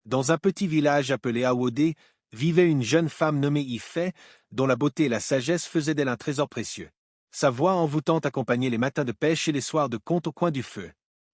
Dans un petit village appelé Awodé, vivait une jeune femme nommée Ifé, dont la beauté et la sagesse faisaient d'elle un trésor précieux. Sa voix envoûtante accompagnait les matins de pêche et les soirs de conte au coin du feu.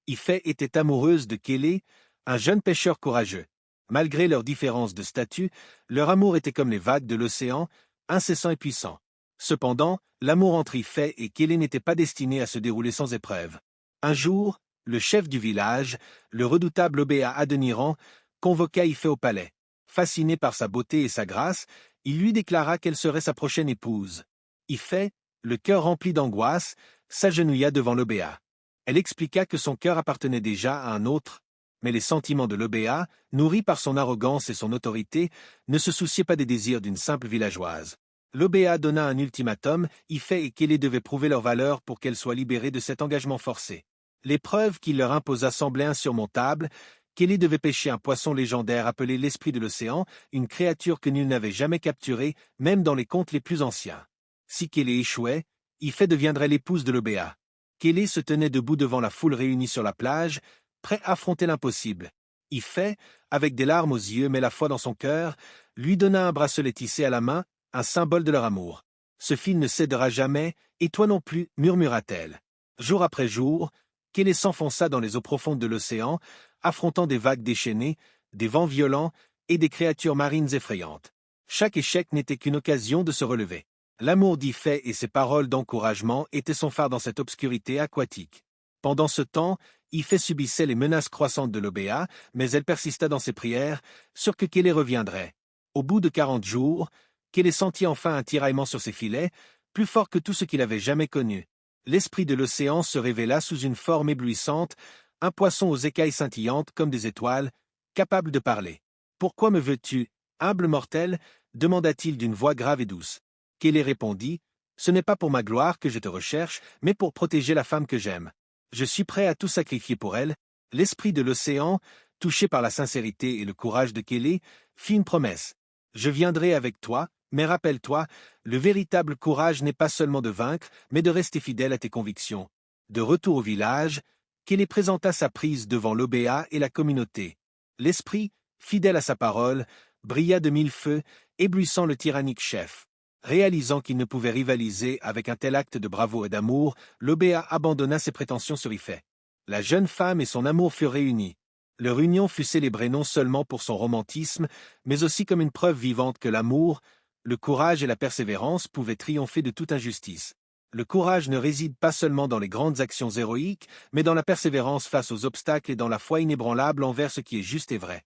Ifé était amoureuse de Kélé, un jeune pêcheur courageux. Malgré leurs différences de statut, leur amour était comme les vagues de l'océan, incessant et puissant. Cependant, l'amour entre Ifé et Kélé n'était pas destiné à se dérouler sans épreuve. Un jour, le chef du village, le redoutable Obéa Adeniran, convoqua Ifé au palais. Fasciné par sa beauté et sa grâce, il lui déclara qu'elle serait sa prochaine épouse. Ifé, le cœur rempli d'angoisse, s'agenouilla devant l'Obéa. Elle expliqua que son cœur appartenait déjà à un autre, mais les sentiments de l'Obéa, nourris par son arrogance et son autorité, ne se souciaient pas des désirs d'une simple villageoise. L'Obéa donna un ultimatum, Ifé et Kélé devaient prouver leur valeur pour qu'elle soit libérée de cet engagement forcé. L'épreuve qu'il leur imposa semblait insurmontable. Kélé devait pêcher un poisson légendaire appelé l'Esprit de l'Océan, une créature que nul n'avait jamais capturée, même dans les contes les plus anciens. Si Kélé échouait, Ifé deviendrait l'épouse de l'Obéa. Kélé se tenait debout devant la foule réunie sur la plage, prêt à affronter l'impossible. Ifé, avec des larmes aux yeux mais la foi dans son cœur, lui donna un bracelet tissé à la main, un symbole de leur amour. Ce fil ne cédera jamais, et toi non plus, murmura-t-elle. Jour après jour, Kélé s'enfonça dans les eaux profondes de l'océan, affrontant des vagues déchaînées, des vents violents et des créatures marines effrayantes. Chaque échec n'était qu'une occasion de se relever. L'amour d'Ifé et ses paroles d'encouragement étaient son phare dans cette obscurité aquatique. Pendant ce temps, Ifé subissait les menaces croissantes de l'Obéa, mais elle persista dans ses prières, sûre que Kélé reviendrait. Au bout de 40 jours, Kélé sentit enfin un tiraillement sur ses filets, plus fort que tout ce qu'il avait jamais connu. L'esprit de l'océan se révéla sous une forme éblouissante, un poisson aux écailles scintillantes comme des étoiles, capable de parler. « Pourquoi me veux-tu, humble mortel ?» demanda-t-il d'une voix grave et douce. Kélé répondit, « Ce n'est pas pour ma gloire que je te recherche, mais pour protéger la femme que j'aime. Je suis prêt à tout sacrifier pour elle. » L'esprit de l'océan, touché par la sincérité et le courage de Kélé, fit une promesse. « Je viendrai avec toi, mais rappelle-toi, le véritable courage n'est pas seulement de vaincre, mais de rester fidèle à tes convictions. » De retour au village, Kélé présenta sa prise devant l'Obéa et la communauté. L'esprit, fidèle à sa parole, brilla de 1000 feux, éblouissant le tyrannique chef. Réalisant qu'il ne pouvait rivaliser avec un tel acte de bravoure et d'amour, l'Obéa abandonna ses prétentions sur Ifé. La jeune femme et son amour furent réunis. Leur union fut célébrée non seulement pour son romantisme, mais aussi comme une preuve vivante que l'amour, le courage et la persévérance pouvaient triompher de toute injustice. Le courage ne réside pas seulement dans les grandes actions héroïques, mais dans la persévérance face aux obstacles et dans la foi inébranlable envers ce qui est juste et vrai.